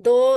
2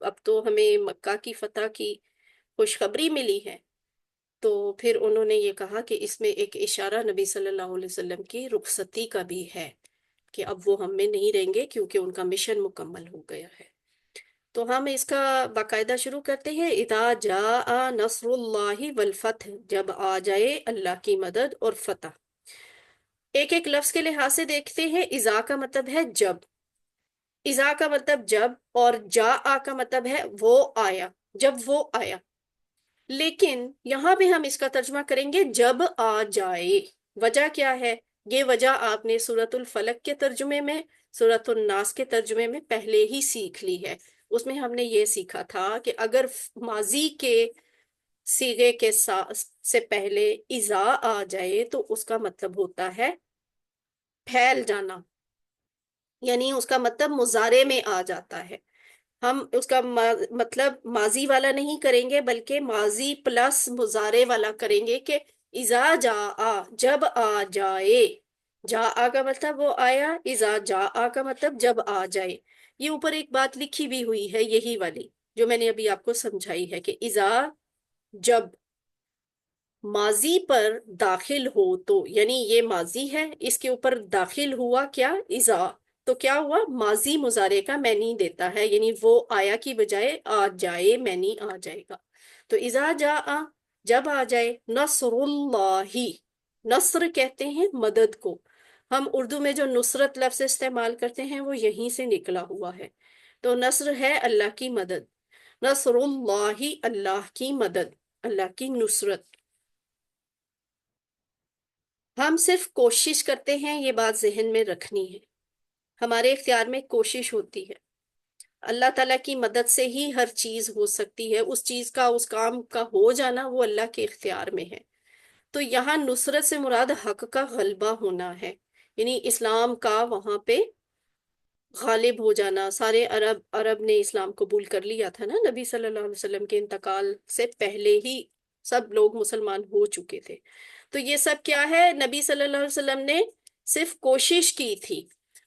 اب تو ہمیں مکہ کی فتح کی خوشخبری ملی ہے، تو پھر انہوں نے یہ کہا کہ اس میں ایک اشارہ نبی صلی اللہ علیہ وسلم کی رخصتی کا بھی ہے کہ اب وہ ہم میں نہیں رہیں گے کیونکہ ان کا مشن مکمل ہو گیا ہے۔ تو ہم اس کا باقاعدہ شروع کرتے ہیں۔ اذا جاء نصر اللہ والفتح، جب آ جائے اللہ کی مدد اور فتح۔ ایک ایک لفظ کے لحاظ سے دیکھتے ہیں۔ اذا کا مطلب ہے جب، اذا کا مطلب جب، اور جاء کا مطلب ہے وہ آیا، جب وہ آیا۔ لیکن یہاں پہ ہم اس کا ترجمہ کریں گے جب آ جائے۔ وجہ کیا ہے؟ یہ وجہ آپ نے سورۃ الفلق کے ترجمے میں، سورۃ الناس کے ترجمے میں پہلے ہی سیکھ لی ہے۔ اس میں ہم نے یہ سیکھا تھا کہ اگر ماضی کے صیغے کے سے پہلے اذا آ جائے تو اس کا مطلب ہوتا ہے پھیل جانا، یعنی اس کا مطلب مضارع میں آ جاتا ہے۔ ہم اس کا مطلب ماضی والا نہیں کریں گے بلکہ ماضی پلس مضارع والا کریں گے کہ اذا جاء، جب آ جائے۔ جاء کا مطلب وہ آیا، اذا جاء کا مطلب جب آ جائے۔ یہ اوپر ایک بات لکھی بھی ہوئی ہے یہی والی جو میں نے ابھی آپ کو سمجھائی ہے کہ اذا جب ماضی پر داخل ہو تو، یعنی یہ ماضی ہے، اس کے اوپر داخل ہوا کیا؟ اذا، تو کیا ہوا؟ ماضی مضارع کا معنی دیتا ہے، یعنی وہ آیا کی بجائے آ جائے معنی آ جائے گا۔ تو اذا جاء، جب آ جائے، نصر اللہ، نصر کہتے ہیں مدد کو۔ ہم اردو میں جو نصرت لفظ استعمال کرتے ہیں وہ یہیں سے نکلا ہوا ہے۔ تو نصر ہے اللہ کی مدد، نصر اللہ، اللہ کی مدد، اللہ کی نصرت۔ ہم صرف کوشش کرتے ہیں، یہ بات ذہن میں رکھنی ہے۔ ہمارے اختیار میں کوشش ہوتی ہے، اللہ تعالیٰ کی مدد سے ہی ہر چیز ہو سکتی ہے۔ اس چیز کا، اس کام کا ہو جانا وہ اللہ کے اختیار میں ہے۔ تو یہاں نصرت سے مراد حق کا غلبہ ہونا ہے، یعنی اسلام کا وہاں پہ غالب ہو جانا۔ سارے عرب نے اسلام قبول کر لیا تھا نا، نبی صلی اللہ علیہ وسلم کے انتقال سے پہلے ہی سب لوگ مسلمان ہو چکے تھے۔ تو یہ سب کیا ہے؟ نبی صلی اللہ علیہ وسلم نے صرف کوشش کی تھی۔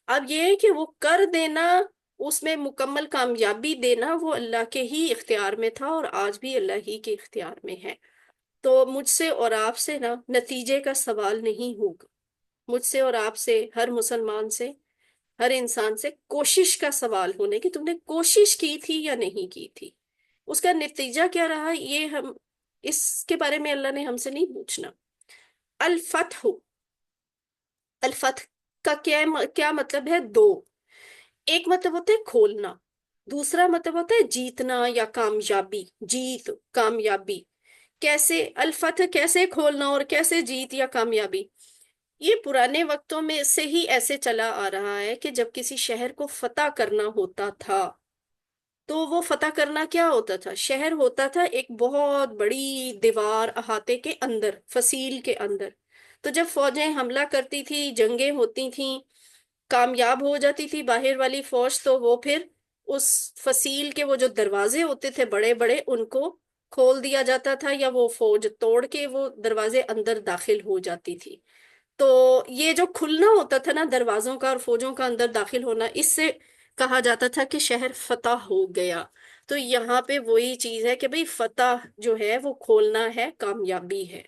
اب یہ ہے کہ وہ کر دینا، اس میں مکمل کامیابی دینا وہ اللہ کے ہی اختیار میں تھا، اور آج بھی اللہ ہی کے اختیار میں ہے۔ تو مجھ سے اور آپ سے نا نتیجے کا سوال نہیں ہوگا، مجھ سے اور آپ سے، ہر مسلمان سے، ہر انسان سے کوشش کا سوال ہونے کہ تم نے کوشش کی تھی یا نہیں کی تھی، اس کا نتیجہ کیا رہا، یہ ہم، اس کے بارے میں اللہ نے ہم سے نہیں پوچھنا۔ الفتح، الفتح کا کیا مطلب ہے؟ دو، ایک مطلب ہوتا ہے کھولنا، دوسرا مطلب ہوتا ہے جیتنا یا کامیابی، جیت، کامیابی۔ کیسے الفتح، کیسے کھولنا اور کیسے جیت یا کامیابی؟ یہ پرانے وقتوں میں سے ہی ایسے چلا آ رہا ہے کہ جب کسی شہر کو فتح کرنا ہوتا تھا تو وہ فتح کرنا کیا ہوتا تھا؟ شہر ہوتا تھا ایک بہت بڑی دیوار احاطے کے اندر، فصیل کے اندر۔ تو جب فوجیں حملہ کرتی تھی، جنگیں ہوتی تھیں، کامیاب ہو جاتی تھی باہر والی فوج، تو وہ پھر اس فصیل کے وہ جو دروازے ہوتے تھے بڑے بڑے، ان کو کھول دیا جاتا تھا، یا وہ فوج توڑ کے وہ دروازے اندر داخل ہو جاتی تھی۔ تو یہ جو کھلنا ہوتا تھا نا دروازوں کا اور فوجوں کا اندر داخل ہونا، اس سے کہا جاتا تھا کہ شہر فتح ہو گیا۔ تو یہاں پہ وہی چیز ہے کہ بھئی فتح جو ہے وہ کھولنا ہے، کامیابی ہے۔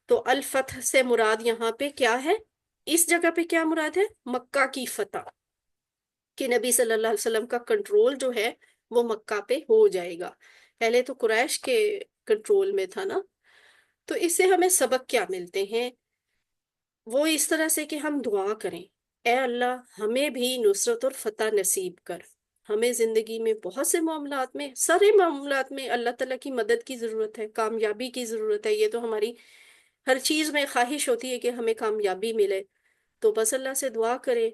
تو الفتح سے مراد یہاں پہ کیا ہے؟ اس جگہ پہ کیا مراد ہے؟ مکہ کی فتح، کہ نبی صلی اللہ علیہ وسلم کا کنٹرول جو ہے وہ مکہ پہ ہو جائے گا۔ پہلے تو قریش کے کنٹرول میں تھا نا۔ تو اس سے ہمیں سبق کیا ملتے ہیں؟ وہ اس طرح سے کہ ہم دعا کریں، اے اللہ ہمیں بھی نصرت اور فتح نصیب کر۔ ہمیں زندگی میں بہت سے معاملات میں، سارے معاملات میں اللہ تعالیٰ کی مدد کی ضرورت ہے، کامیابی کی ضرورت ہے۔ یہ تو ہماری ہر چیز میں خواہش ہوتی ہے کہ ہمیں کامیابی ملے۔ تو بس اللہ سے دعا کریں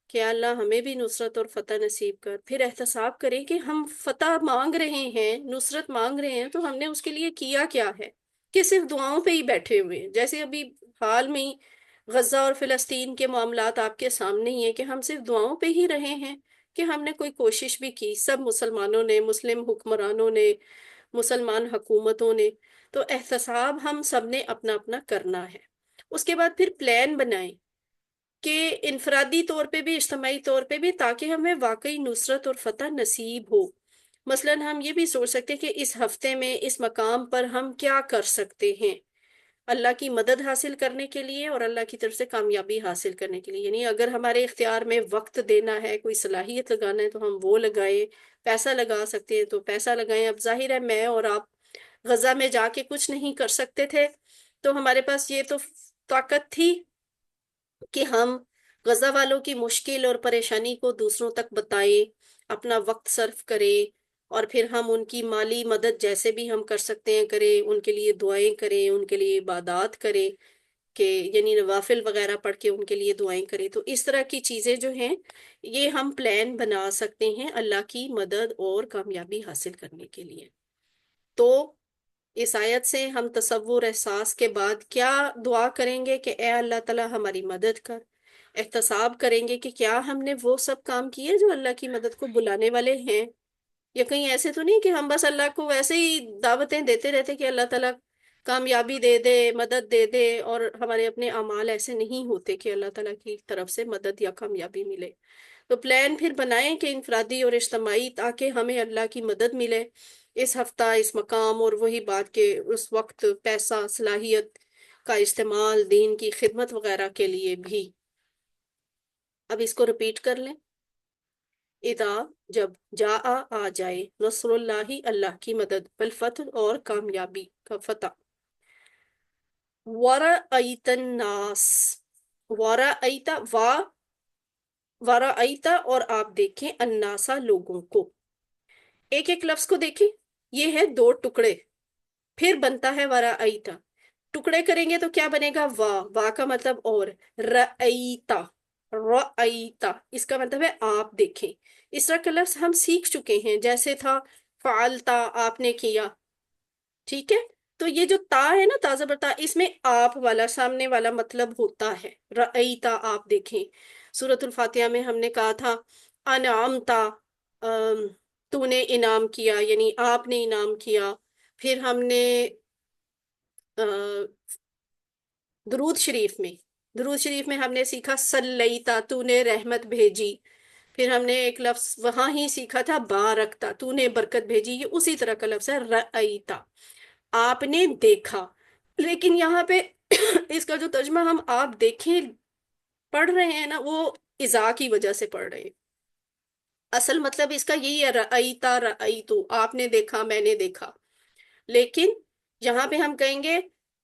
کہ اللہ ہمیں بھی نصرت اور فتح نصیب کر۔ پھر احتساب کریں کہ ہم فتح مانگ رہے ہیں، نصرت مانگ رہے ہیں، تو ہم نے اس کے لیے کیا کیا ہے، کہ صرف دعاؤں پہ ہی بیٹھے ہوئے ہیں؟ جیسے ابھی حال میں ہی غزہ اور فلسطین کے معاملات آپ کے سامنے ہی ہیں کہ ہم صرف دعاؤں پہ ہی رہے ہیں کہ ہم نے کوئی کوشش بھی کی؟ سب مسلمانوں نے، مسلم حکمرانوں نے، مسلمان حکومتوں نے۔ تو احتساب ہم سب نے اپنا اپنا کرنا ہے۔ اس کے بعد پھر پلان بنائیں کہ انفرادی طور پہ بھی، اجتماعی طور پہ بھی، تاکہ ہمیں واقعی نصرت اور فتح نصیب ہو۔ مثلاً ہم یہ بھی سوچ سکتے ہیں کہ اس ہفتے میں اس مقام پر ہم کیا کر سکتے ہیں اللہ کی مدد حاصل کرنے کے لیے اور اللہ کی طرف سے کامیابی حاصل کرنے کے لیے. یعنی اگر ہمارے اختیار میں وقت دینا ہے، کوئی صلاحیت لگانا ہے تو ہم وہ لگائیں، پیسہ لگا سکتے ہیں تو پیسہ لگائیں. اب ظاہر ہے میں اور آپ غزہ میں جا کے کچھ نہیں کر سکتے تھے، تو ہمارے پاس یہ تو طاقت تھی کہ ہم غزہ والوں کی مشکل اور پریشانی کو دوسروں تک بتائیں، اپنا وقت صرف کریں، اور پھر ہم ان کی مالی مدد جیسے بھی ہم کر سکتے ہیں کریں، ان کے لیے دعائیں کریں، ان کے لیے عبادات کریں، کہ یعنی نوافل وغیرہ پڑھ کے ان کے لیے دعائیں کریں. تو اس طرح کی چیزیں جو ہیں یہ ہم پلان بنا سکتے ہیں اللہ کی مدد اور کامیابی حاصل کرنے کے لیے. تو اس آیت سے ہم تصور احساس کے بعد کیا دعا کریں گے کہ اے اللہ تعالیٰ ہماری مدد کر. احتساب کریں گے کہ کیا ہم نے وہ سب کام کیے جو اللہ کی مدد کو بلانے والے ہیں، یا کہیں ایسے تو نہیں کہ ہم بس اللہ کو ویسے ہی دعوتیں دیتے رہتے کہ اللہ تعالیٰ کامیابی دے دے، مدد دے دے، اور ہمارے اپنے اعمال ایسے نہیں ہوتے کہ اللہ تعالیٰ کی طرف سے مدد یا کامیابی ملے. تو پلان پھر بنائیں کہ انفرادی اور اجتماعی، تاکہ ہمیں اللہ کی مدد ملے اس ہفتہ اس مقام. اور وہی بات کہ اس وقت پیسہ صلاحیت کا استعمال دین کی خدمت وغیرہ کے لیے بھی. اب اس کو رپیٹ کر لیں. اذا جب آ جائے، نصر اللہ اللہ کی مدد، والفتح اور کامیابی کا فتح. ورأیت الناس، ورأیت ورأیت اور آپ دیکھیں الناسا لوگوں کو. ایک ایک لفظ کو دیکھیں، یہ ہے دو ٹکڑے، پھر بنتا ہے ورأیت. ٹکڑے کریں گے تو کیا بنے گا؟ وا کا مطلب اور، رأیتا رأیتا اس کا مطلب ہے آپ دیکھیں. اس طرح کا لفظ ہم سیکھ چکے ہیں، جیسے تھا فعلتا آپ نے کیا. ٹھیک ہے، تو یہ جو تا ہے نا، تازہ برتا، اس میں آپ والا سامنے والا مطلب ہوتا ہے. رأیتا آپ دیکھیں. سورۃ الفاتحہ میں ہم نے کہا تھا انعمتا، تو نے انعام کیا، یعنی آپ نے انعام کیا. پھر ہم نے درود شریف میں ہم نے سیکھا صلیتا، تو نے رحمت بھیجی. پھر ہم نے ایک لفظ وہاں ہی سیکھا تھا بارکتا، تو نے برکت بھیجی. یہ اسی طرح کا لفظ ہے رأیتا، آپ نے دیکھا. لیکن یہاں پہ اس کا جو ترجمہ ہم آپ دیکھیں پڑھ رہے ہیں نا، وہ اذا کی وجہ سے پڑھ رہے ہیں. اصل مطلب اس کا یہی ہے رأیتا رأیتو، آپ نے دیکھا میں نے دیکھا. لیکن یہاں پہ ہم کہیں گے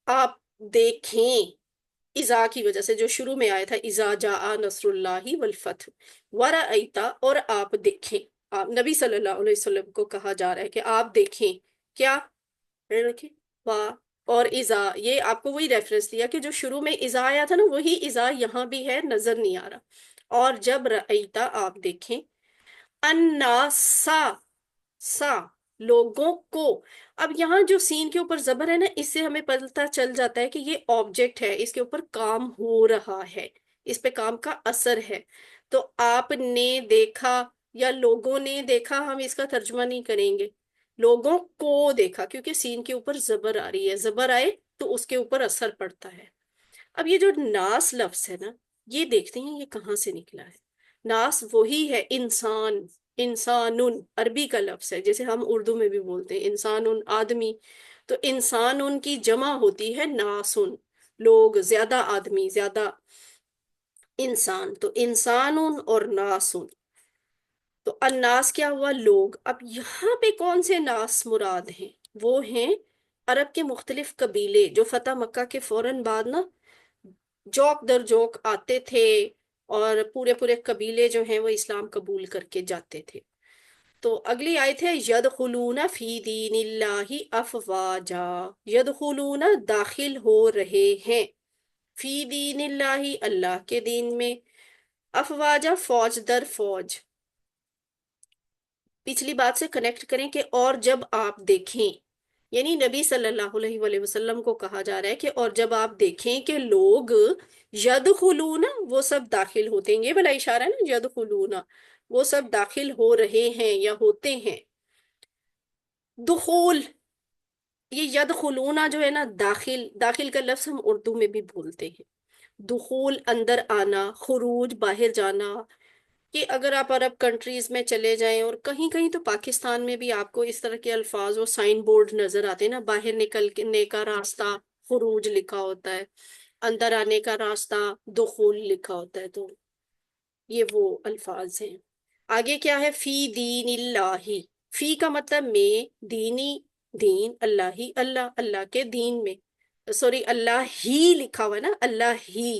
آپ دیکھیں اذا کی وجہ سے، جو شروع میں آیا تھا اذا جاء نصر اللہ والفتح. ورأیتا اور آپ دیکھیں. آپ نبی صلی اللہ علیہ وسلم کو کہا جا رہا ہے کہ آپ دیکھیں کیا رکھیں وا اور اذا. یہ آپ کو وہی ریفرنس دیا کہ جو شروع میں اذا آیا تھا نا، وہی اذا یہاں بھی ہے، نظر نہیں آ رہا. اور جب رأیتا آپ دیکھیں الناسا سا لوگوں کو. اب یہاں جو سین کے اوپر زبر ہے نا، اس سے ہمیں پتہ چل جاتا ہے کہ یہ آبجیکٹ ہے، اس کے اوپر کام ہو رہا ہے، اس پہ کام کا اثر ہے. تو آپ نے دیکھا یا لوگوں نے دیکھا، ہم اس کا ترجمہ نہیں کریں گے. لوگوں کو دیکھا، کیونکہ سین کے اوپر زبر آ رہی ہے، زبر آئے تو اس کے اوپر اثر پڑتا ہے. اب یہ جو ناس لفظ ہے نا، یہ دیکھتے ہیں یہ کہاں سے نکلا ہے. ناس وہی ہے انسان، انسانن عربی کا لفظ ہے، جیسے ہم اردو میں بھی بولتے ہیں انسانن آدمی. تو انسانن کی جمع ہوتی ہے ناسن، لوگ، زیادہ آدمی، زیادہ انسان. تو انسانن اور ناسن. تو الناس کیا ہوا؟ لوگ. اب یہاں پہ کون سے ناس مراد ہیں؟ وہ ہیں عرب کے مختلف قبیلے جو فتح مکہ کے فوراً بعد نا جوک در جوک آتے تھے، اور پورے پورے قبیلے جو ہیں وہ اسلام قبول کر کے جاتے تھے. تو اگلی آیت ہے یدخلون فی دین اللہ افواجا. یدخلون داخل ہو رہے ہیں، فی دین اللہ اللہ کے دین میں، افواجا فوج در فوج. پچھلی بات سے کنیکٹ کریں کہ اور جب آپ دیکھیں، یعنی نبی صلی اللہ علیہ وآلہ وسلم کو کہا جا رہا ہے کہ اور جب آپ دیکھیں کہ لوگ یدخلون، وہ سب داخل ہوتے ہیں. یہ بلا اشارہ ہے نا، یدخلون وہ سب داخل ہو رہے ہیں یا ہوتے ہیں. دخول، یہ یدخلون جو ہے نا، داخل، داخل کا لفظ ہم اردو میں بھی بولتے ہیں. دخول اندر آنا، خروج باہر جانا، کہ اگر آپ عرب کنٹریز میں چلے جائیں اور کہیں کہیں تو پاکستان میں بھی آپ کو اس طرح کے الفاظ اور سائن بورڈ نظر آتے ہیں نا، باہر نکلنے کا راستہ خروج لکھا ہوتا ہے، اندر آنے کا راستہ دخول لکھا ہوتا ہے، تو یہ وہ الفاظ ہیں۔ آگے کیا ہے؟ فی دین اللہ، فی کا مطلب میں، دینی دین، اللہ ہی، اللہ اللہ کے دین میں، سوری اللہ ہی لکھا ہوا ہے نا، اللہ ہی،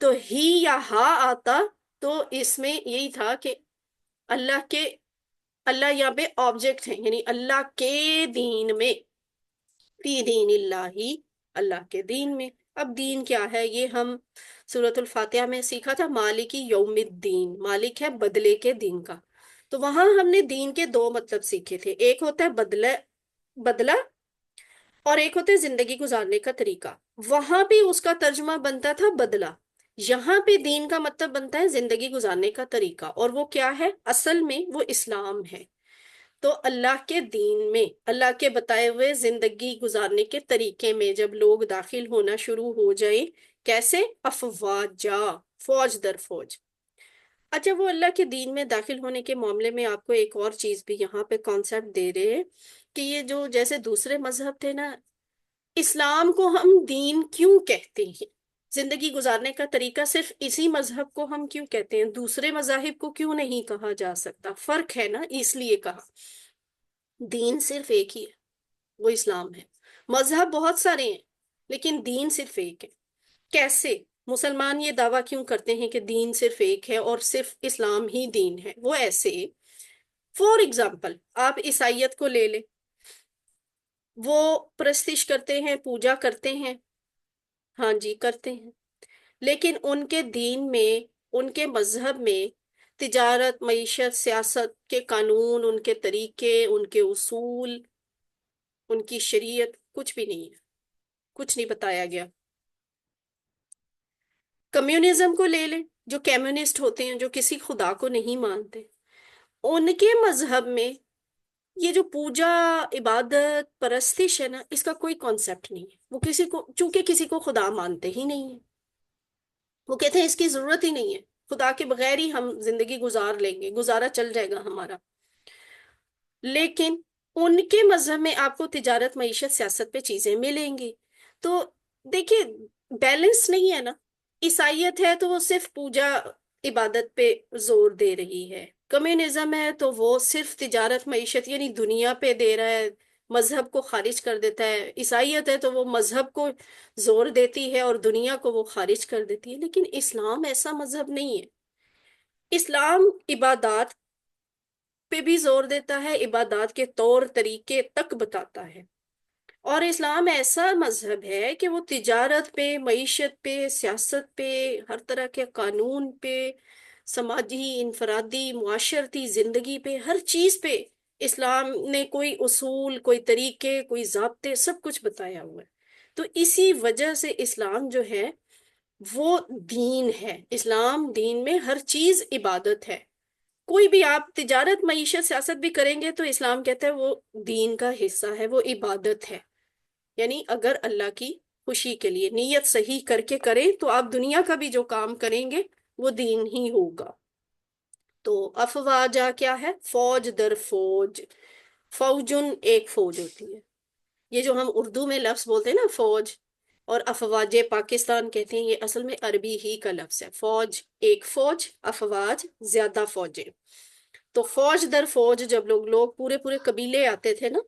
تو ہی یا ہا آتا تو اس میں یہی تھا کہ اللہ کے، اللہ یہاں پہ آبجیکٹ ہیں، یعنی اللہ کے دین میں، فی دین اللہ، اللہ کے دین میں۔ اب دین کیا ہے؟ یہ ہم سورۃ الفاتحہ میں سیکھا تھا، مالک یوم الدین، مالک ہے بدلے کے دین کا، تو وہاں ہم نے دین کے دو مطلب سیکھے تھے، ایک ہوتا ہے بدلہ، بدلہ، اور ایک ہوتا ہے زندگی گزارنے کا طریقہ۔ وہاں بھی اس کا ترجمہ بنتا تھا بدلہ، یہاں پہ دین کا مطلب بنتا ہے زندگی گزارنے کا طریقہ، اور وہ کیا ہے؟ اصل میں وہ اسلام ہے۔ تو اللہ کے دین میں، اللہ کے بتائے ہوئے زندگی گزارنے کے طریقے میں جب لوگ داخل ہونا شروع ہو جائیں، کیسے؟ افواجا، فوج در فوج۔ اچھا، وہ اللہ کے دین میں داخل ہونے کے معاملے میں آپ کو ایک اور چیز بھی یہاں پہ کانسیپٹ دے رہے ہیں کہ یہ جو جیسے دوسرے مذہب تھے نا، اسلام کو ہم دین کیوں کہتے ہیں؟ زندگی گزارنے کا طریقہ صرف اسی مذہب کو ہم کیوں کہتے ہیں؟ دوسرے مذاہب کو کیوں نہیں کہا جا سکتا؟ فرق ہے نا، اس لیے کہا۔ دین صرف ایک ہی ہے، وہ اسلام ہے۔ مذہب بہت سارے ہیں لیکن دین صرف ایک ہے۔ کیسے مسلمان یہ دعویٰ کیوں کرتے ہیں کہ دین صرف ایک ہے اور صرف اسلام ہی دین ہے؟ وہ ایسے، فور ایگزامپل آپ عیسائیت کو لے لیں، وہ پرستش کرتے ہیں، پوجا کرتے ہیں، ہاں جی کرتے ہیں، لیکن ان کے دین میں، ان کے مذہب میں تجارت، معیشت، سیاست کے قانون، ان کے طریقے، ان کے اصول، ان کی شریعت کچھ بھی نہیں ہے، کچھ نہیں بتایا گیا۔ کمیونزم کو لے لیں، جو کمیونسٹ ہوتے ہیں، جو کسی خدا کو نہیں مانتے، ان کے مذہب میں یہ جو پوجا، عبادت، پرستش ہے نا، اس کا کوئی کانسیپٹ نہیں ہے۔ وہ کسی کو، چونکہ کسی کو خدا مانتے ہی نہیں ہے، وہ کہتے ہیں اس کی ضرورت ہی نہیں ہے، خدا کے بغیر ہی ہم زندگی گزار لیں گے، گزارا چل جائے گا ہمارا۔ لیکن ان کے مذہب میں آپ کو تجارت، معیشت، سیاست پہ چیزیں ملیں گی، تو دیکھیے بیلنس نہیں ہے نا۔ عیسائیت ہے تو وہ صرف پوجا، عبادت پہ زور دے رہی ہے، کمیونزم ہے تو وہ صرف تجارت، معیشت یعنی دنیا پہ دے رہا ہے، مذہب کو خارج کر دیتا ہے۔ عیسائیت ہے تو وہ مذہب کو زور دیتی ہے اور دنیا کو وہ خارج کر دیتی ہے، لیکن اسلام ایسا مذہب نہیں ہے۔ اسلام عبادات پہ بھی زور دیتا ہے، عبادات کے طور طریقے تک بتاتا ہے، اور اسلام ایسا مذہب ہے کہ وہ تجارت پہ، معیشت پہ، سیاست پہ، ہر طرح کے قانون پہ، سماجی، انفرادی، معاشرتی زندگی پہ، ہر چیز پہ اسلام نے کوئی اصول، کوئی طریقے، کوئی ضابطے، سب کچھ بتایا ہوا ہے۔ تو اسی وجہ سے اسلام جو ہے وہ دین ہے، اسلام دین میں ہر چیز عبادت ہے۔ کوئی بھی آپ تجارت، معیشت، سیاست بھی کریں گے تو اسلام کہتا ہے وہ دین کا حصہ ہے، وہ عبادت ہے، یعنی اگر اللہ کی خوشی کے لیے نیت صحیح کر کے کریں تو آپ دنیا کا بھی جو کام کریں گے وہ دین ہی ہوگا۔ تو افواجہ کیا ہے؟ فوج در فوج، فوجن ایک فوج ہوتی ہے، یہ جو ہم اردو میں لفظ بولتے ہیں نا فوج، اور افواج پاکستان کہتے ہیں، یہ اصل میں عربی ہی کا لفظ ہے۔ فوج ایک فوج، افواج زیادہ فوجیں، تو فوج در فوج جب لوگ پورے پورے قبیلے آتے تھے نا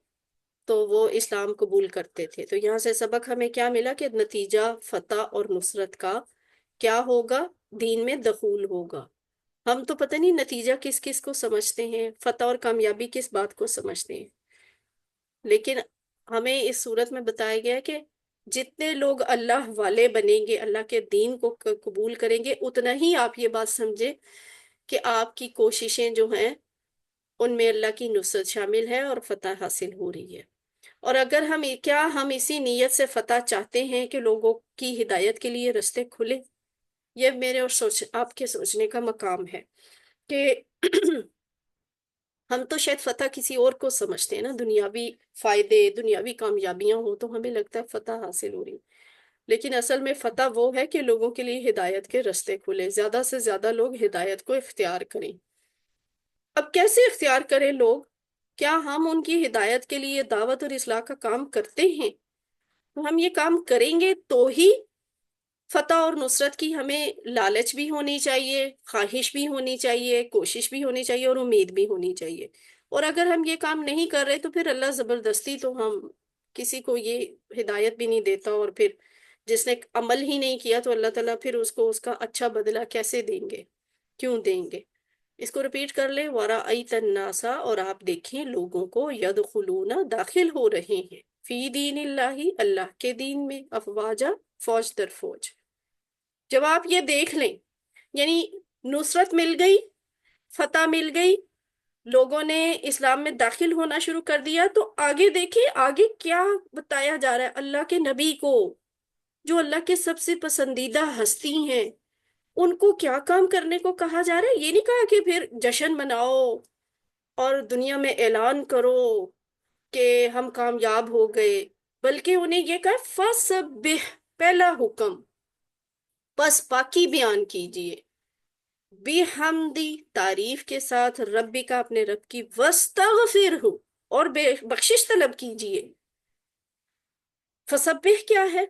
تو وہ اسلام قبول کرتے تھے۔ تو یہاں سے سبق ہمیں کیا ملا کہ نتیجہ فتح اور نصرت کا کیا ہوگا؟ دین میں دخول ہوگا۔ ہم تو پتہ نہیں نتیجہ کس کس کو سمجھتے ہیں، فتح اور کامیابی کس بات کو سمجھتے ہیں، لیکن ہمیں اس صورت میں بتایا گیا کہ جتنے لوگ اللہ والے بنیں گے، اللہ کے دین کو قبول کریں گے، اتنا ہی آپ یہ بات سمجھے کہ آپ کی کوششیں جو ہیں ان میں اللہ کی نصرت شامل ہے اور فتح حاصل ہو رہی ہے۔ اور اگر ہم اسی نیت سے فتح چاہتے ہیں کہ لوگوں کی ہدایت کے لیے رستے کھلے، یہ میرے اور آپ کے سوچنے کا مقام ہے کہ ہم تو شاید فتح کسی اور کو سمجھتے ہیں نا، دنیاوی فائدے، دنیاوی کامیابیاں ہو تو ہمیں لگتا ہے فتح حاصل ہو رہی ہے، لیکن اصل میں فتح وہ ہے کہ لوگوں کے لیے ہدایت کے رستے کھلے، زیادہ سے زیادہ لوگ ہدایت کو اختیار کریں۔ اب کیسے اختیار کریں لوگ؟ کیا ہم ان کی ہدایت کے لیے دعوت اور اصلاح کا کام کرتے ہیں؟ تو ہم یہ کام کریں گے تو ہی فتح اور نصرت کی ہمیں لالچ بھی ہونی چاہیے، خواہش بھی ہونی چاہیے، کوشش بھی ہونی چاہیے اور امید بھی ہونی چاہیے۔ اور اگر ہم یہ کام نہیں کر رہے تو پھر اللہ زبردستی تو ہم کسی کو یہ ہدایت بھی نہیں دیتا، اور پھر جس نے عمل ہی نہیں کیا تو اللہ تعالیٰ پھر اس کو اس کا اچھا بدلہ کیسے دیں گے، کیوں دیں گے؟ اس کو ریپیٹ کر لیں، وَرَأَيْتَ النَّاسَ، اور آپ دیکھیں لوگوں کو، يَدْخُلُونَ، داخل ہو رہے ہیں، فی دین اللہ، اللہ کے دین میں، افواجا، فوج در فوج۔ جب آپ یہ دیکھ لیں، یعنی نصرت مل گئی، فتح مل گئی، لوگوں نے اسلام میں داخل ہونا شروع کر دیا، تو آگے دیکھیں آگے کیا بتایا جا رہا ہے۔ اللہ کے نبی کو، جو اللہ کے سب سے پسندیدہ ہستی ہیں، ان کو کیا کام کرنے کو کہا جا رہا ہے؟ یہ نہیں کہا کہ پھر جشن مناؤ اور دنیا میں اعلان کرو کہ ہم کامیاب ہو گئے، بلکہ انہیں یہ کہا فَسَبِّحْ، پہلا حکم، بس پاکی بیان کیجئے، بِحَمْدِ، تعریف کے ساتھ، ربی کا، اپنے رب کی، وَاسْتَغْفِرْہُ، اور بخشش طلب کیجئے۔ فسبح کیا ہے؟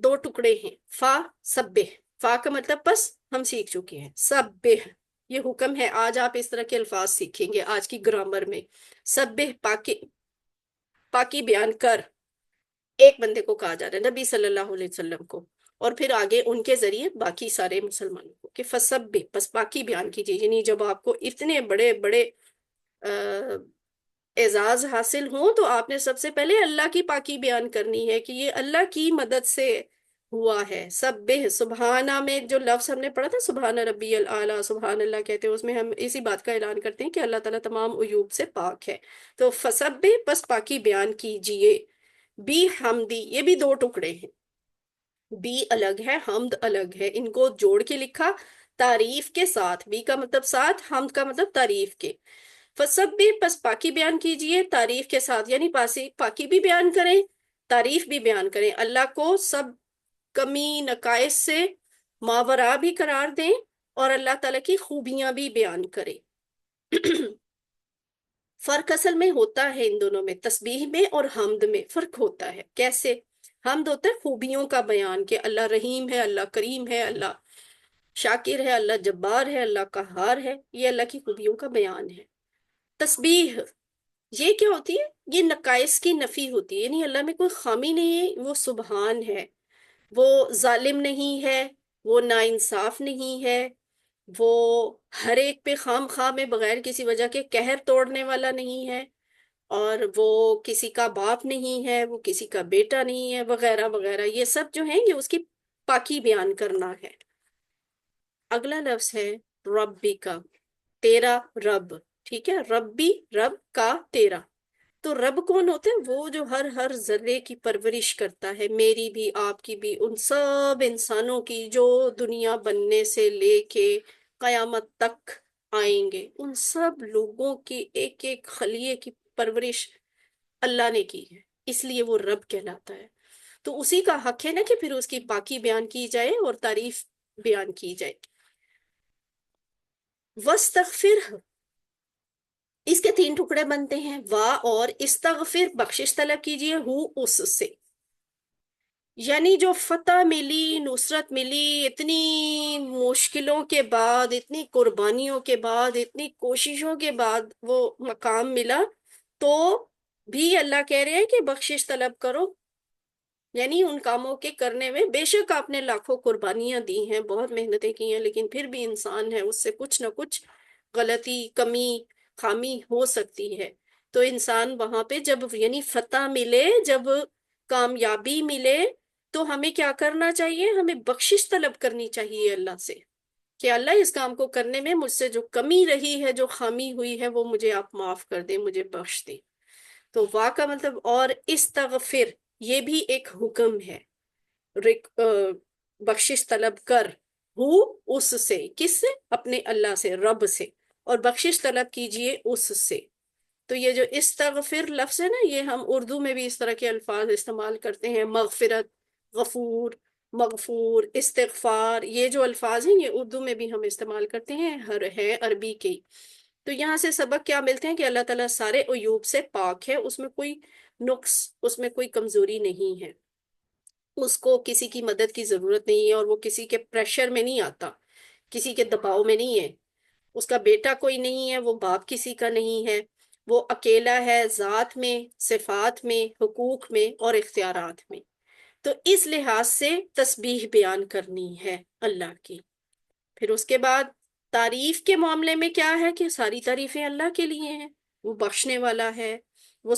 دو ٹکڑے ہیں، فا، سبح۔ فا کا مطلب بس ہم سیکھ چکے ہیں، سبح یہ حکم ہے۔ آج آپ اس طرح کے الفاظ سیکھیں گے آج کی گرامر میں۔ سبح، پاکی، پاکی بیان کر، ایک بندے کو کہا جا رہا ہے، نبی صلی اللہ علیہ وسلم کو، اور پھر آگے ان کے ذریعے باقی سارے مسلمانوں کو، کہ فسبح، بس پاکی بیان کیجیے۔ یعنی جب آپ کو اتنے بڑے بڑے اعزاز حاصل ہوں تو آپ نے سب سے پہلے اللہ کی پاکی بیان کرنی ہے کہ یہ اللہ کی مدد سے ہوا ہے۔ سبح، سبحانہ میں جو لفظ ہم نے پڑھا تھا، سبحان ربی العلیٰ، سبحان اللہ کہتے ہیں، اس میں ہم اسی بات کا اعلان کرتے ہیں کہ اللہ تعالیٰ تمام عیوب سے پاک ہے۔ تو فسبح، بس پاکی بیان کیجئے، بی حمدی، یہ بھی دو ٹکڑے ہیں، بی الگ ہے، حمد الگ ہے، ان کو جوڑ کے لکھا تعریف کے ساتھ، بی کا مطلب ساتھ، حمد کا مطلب تعریف کے۔ فسبح، پس پاکی بیان کیجئے تعریف کے ساتھ، یعنی پاکی بھی بیان کریں، تعریف بھی بیان کریں، اللہ کو سب کمی نقائص سے ماورا بھی قرار دیں، اور اللہ تعالیٰ کی خوبیاں بھی بیان کریں۔ فرق اصل میں ہوتا ہے ان دونوں میں، تسبیح میں اور حمد میں فرق ہوتا ہے۔ کیسے؟ حمد ہوتا ہے خوبیوں کا بیان، کہ اللہ رحیم ہے، اللہ کریم ہے، اللہ شاکر ہے، اللہ جبار ہے، اللہ قہار ہے، یہ اللہ کی خوبیوں کا بیان ہے۔ تسبیح یہ کیا ہوتی ہے؟ یہ نقائص کی نفی ہوتی ہے، یعنی اللہ میں کوئی خامی نہیں ہے، وہ سبحان ہے، وہ ظالم نہیں ہے، وہ ناانصاف نہیں ہے، وہ ہر ایک پہ خام خواہ میں بغیر کسی وجہ کے قہر توڑنے والا نہیں ہے، اور وہ کسی کا باپ نہیں ہے، وہ کسی کا بیٹا نہیں ہے، وغیرہ وغیرہ، یہ سب جو ہیں یہ اس کی پاکی بیان کرنا ہے۔ اگلا لفظ ہے ربی کا، تیرا رب، ٹھیک ہے، ربی، رب کا، تیرا۔ تو رب کون ہوتے ہیں؟ وہ جو ہر ذرے کی پرورش کرتا ہے، میری بھی، آپ کی بھی، ان سب انسانوں کی جو دنیا بننے سے لے کے قیامت تک آئیں گے، ان سب لوگوں کی ایک ایک خلیے کی پرورش اللہ نے کی ہے، اس لیے وہ رب کہلاتا ہے۔ تو اسی کا حق ہے نا کہ پھر اس کی پاکی بیان کی جائے اور تعریف بیان کی جائے۔ وَاسْتَغْفِرْ، اس کے تین ٹکڑے بنتے ہیں، وا اور استغفر، بخشش طلب کیجئے، ہو، اس سے۔ یعنی جو فتح ملی، نصرت ملی، اتنی مشکلوں کے بعد، اتنی قربانیوں کے بعد، اتنی کوششوں کے بعد وہ مقام ملا، تو بھی اللہ کہہ رہے ہیں کہ بخشش طلب کرو۔ یعنی ان کاموں کے کرنے میں بے شک آپ نے لاکھوں قربانیاں دی ہیں، بہت محنتیں کی ہیں، لیکن پھر بھی انسان ہے، اس سے کچھ نہ کچھ غلطی، کمی، خامی ہو سکتی ہے۔ تو انسان وہاں پہ جب یعنی فتح ملے، جب کامیابی ملے، تو ہمیں کیا کرنا چاہیے؟ ہمیں بخشش طلب کرنی چاہیے اللہ سے، کہ اللہ اس کام کو کرنے میں مجھ سے جو کمی رہی ہے، جو خامی ہوئی ہے، وہ مجھے آپ معاف کر دیں، مجھے بخش دیں۔ تو وا کا مطلب، اور استغفر یہ بھی ایک حکم ہے، بخشش طلب کر، ہو، اس سے، کس سے؟ اپنے اللہ سے، رب سے، اور بخشش طلب کیجئے اس سے۔ تو یہ جو استغفر لفظ ہے نا، یہ ہم اردو میں بھی اس طرح کے الفاظ استعمال کرتے ہیں، مغفرت، غفور، مغفور، استغفار، یہ جو الفاظ ہیں یہ اردو میں بھی ہم استعمال کرتے ہیں، ہر ہے عربی کے۔ تو یہاں سے سبق کیا ملتے ہیں کہ اللہ تعالیٰ سارے عیوب سے پاک ہے، اس میں کوئی نقص، اس میں کوئی کمزوری نہیں ہے، اس کو کسی کی مدد کی ضرورت نہیں ہے، اور وہ کسی کے پریشر میں نہیں آتا، کسی کے دباؤ میں نہیں ہے، اس کا بیٹا کوئی نہیں ہے، وہ باپ کسی کا نہیں ہے، وہ اکیلا ہے ذات میں، صفات میں، حقوق میں اور اختیارات میں۔ تو اس لحاظ سے تسبیح بیان کرنی ہے اللہ کی۔ پھر اس کے بعد تعریف کے معاملے میں کیا ہے کہ ساری تعریفیں اللہ کے لیے ہیں، وہ بخشنے والا ہے، وہ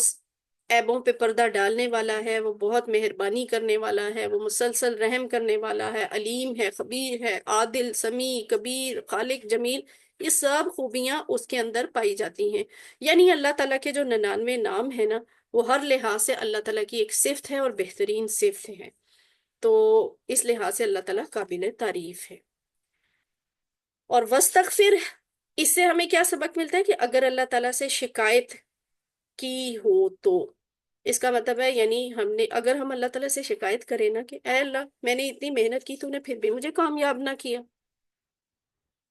عیبوں پہ پردہ ڈالنے والا ہے، وہ بہت مہربانی کرنے والا ہے، وہ مسلسل رحم کرنے والا ہے، علیم ہے، خبیر ہے، عادل، سمیع، کبیر، خالق، جمیل، یہ سب خوبیاں اس کے اندر پائی جاتی ہیں۔ یعنی اللہ تعالیٰ کے جو 99 نام ہیں نا، وہ ہر لحاظ سے اللہ تعالیٰ کی ایک صفت ہے اور بہترین صفت ہے، تو اس لحاظ سے اللہ تعالیٰ قابل تعریف ہے۔ اور وستغفر، اس سے ہمیں کیا سبق ملتا ہے کہ اگر اللہ تعالیٰ سے شکایت کی ہو تو اس کا مطلب ہے، یعنی اگر ہم اللہ تعالیٰ سے شکایت کریں نا کہ اے اللہ میں نے اتنی محنت کی، تو نے پھر بھی مجھے کامیاب نہ کیا،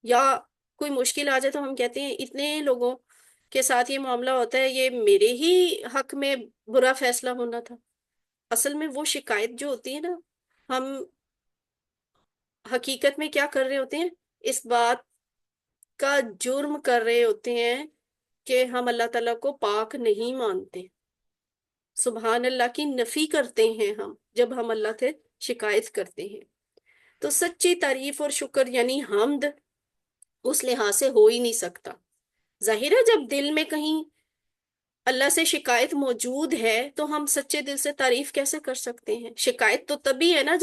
یا کوئی مشکل آ جائے تو ہم کہتے ہیں اتنے لوگوں کے ساتھ یہ معاملہ ہوتا ہے، یہ میرے ہی حق میں برا فیصلہ ہونا تھا۔ اصل میں وہ شکایت جو ہوتی ہے نا، ہم حقیقت میں کیا کر رہے ہوتے ہیں، اس بات کا جرم کر رہے ہوتے ہیں کہ ہم اللہ تعالیٰ کو پاک نہیں مانتے، سبحان اللہ کی نفی کرتے ہیں ہم جب ہم اللہ سے شکایت کرتے ہیں۔ تو سچی تعریف اور شکر یعنی حمد اس لحاظ سے ہو ہی نہیں سکتا۔ ظاہر ہے جب دل میں کہیں اللہ سے شکایت موجود ہے تو ہم سچے دل سے تعریف کیسے کر سکتے ہیں؟ شکایت تو تبھی ہے نا،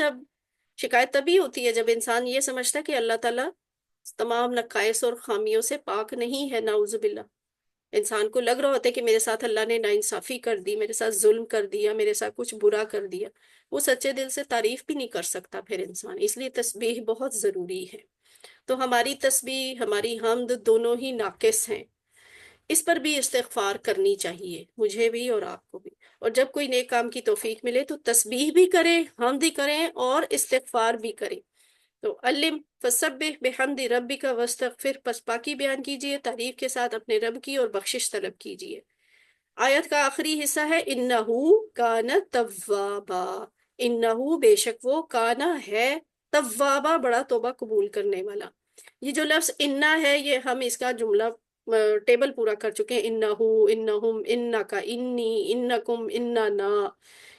شکایت تبھی ہوتی ہے جب انسان یہ سمجھتا ہے کہ اللہ تعالیٰ تمام نقائص اور خامیوں سے پاک نہیں ہے، نعوذ باللہ۔ انسان کو لگ رہا ہوتا ہے کہ میرے ساتھ اللہ نے ناانصافی کر دی، میرے ساتھ ظلم کر دیا، میرے ساتھ کچھ برا کر دیا، وہ سچے دل سے تعریف بھی نہیں کر سکتا پھر انسان، اس لیے تسبیح بہت ضروری ہے۔ تو ہماری تسبیح، ہماری حمد دونوں ہی ناقص ہیں، اس پر بھی استغفار کرنی چاہیے، مجھے بھی اور آپ کو بھی۔ اور جب کوئی نیک کام کی توفیق ملے تو تسبیح بھی کریں، حمد بھی کریں اور استغفار بھی کریں۔ تو علم فسبح بحمد ربک واستغفر، پس پاکی بیان کیجئے تعریف کے ساتھ اپنے رب کی اور بخشش طلب کیجئے۔ آیت کا آخری حصہ ہے انہو کان توابا، انہو بے شک وہ، کانا ہے، توابا بڑا توبہ قبول کرنے والا۔ یہ جو لفظ انا ہے، یہ ہم اس کا جملہ ٹیبل پورا کر چکے ہیں، انہو، انہم، انکا، انی، انکم، اننا۔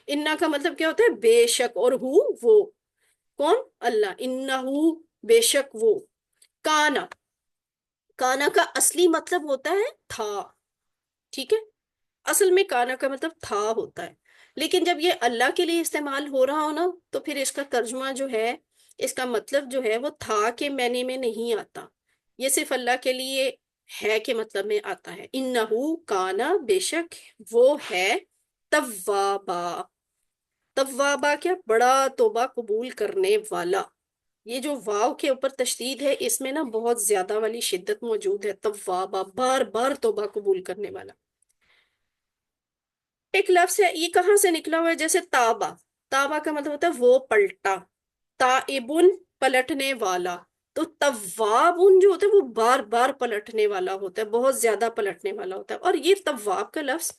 انا کا مطلب کیا ہوتا ہے؟ بے شک، اور ہو وہ، کون؟ اللہ، انہو بے شک وہ، کانا، کانا کا اصلی مطلب ہوتا ہے تھا، ٹھیک ہے؟ اصل میں کانا کا مطلب تھا ہوتا ہے، لیکن جب یہ اللہ کے لیے استعمال ہو رہا ہو نا، تو پھر اس کا ترجمہ جو ہے، اس کا مطلب جو ہے وہ تھا کے معنی میں نہیں آتا، یہ صرف اللہ کے لیے ہے کے مطلب میں آتا ہے۔ انہو کانا بے شک وہ ہے، توابا، توابا کیا؟ بڑا توبہ قبول کرنے والا۔ یہ جو واو کے اوپر تشدید ہے، اس میں نا بہت زیادہ والی شدت موجود ہے، توابا بار بار توبہ قبول کرنے والا۔ ایک لفظ ہے، یہ کہاں سے نکلا ہوا ہے؟ جیسے تابا، تابا کا مطلب ہوتا ہے وہ پلٹا، تائبن پلٹنے والا، تو توابن جو ہوتا ہے وہ بار بار پلٹنے والا ہوتا ہے، بہت زیادہ پلٹنے والا ہوتا ہے۔ اور یہ تواب کا لفظ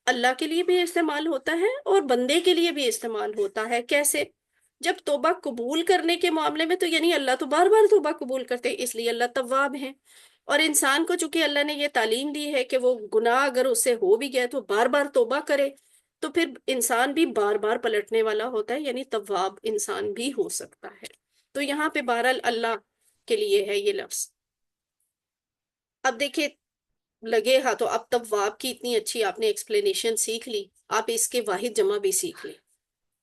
اللہ کے لیے بھی استعمال ہوتا ہے اور بندے کے لیے بھی استعمال ہوتا ہے۔ کیسے؟ جب توبہ قبول کرنے کے معاملے میں تو یعنی اللہ تو بار بار توبہ قبول کرتے ہیں، اس لیے اللہ تواب ہے، اور انسان کو چونکہ اللہ نے یہ تعلیم دی ہے کہ وہ گناہ اگر اس سے ہو بھی گیا تو بار بار توبہ کرے، تو پھر انسان بھی بار بار پلٹنے والا ہوتا ہے، یعنی تواب انسان بھی ہو سکتا ہے۔ تو یہاں پہ بہرحال اللہ کے لیے ہے یہ لفظ۔ اب دیکھیں، لگے ہاں تو اب تواب کی اتنی اچھی آپ نے ایکسپلینیشن سیکھ لی، آپ اس کے واحد جمع بھی سیکھ لیں۔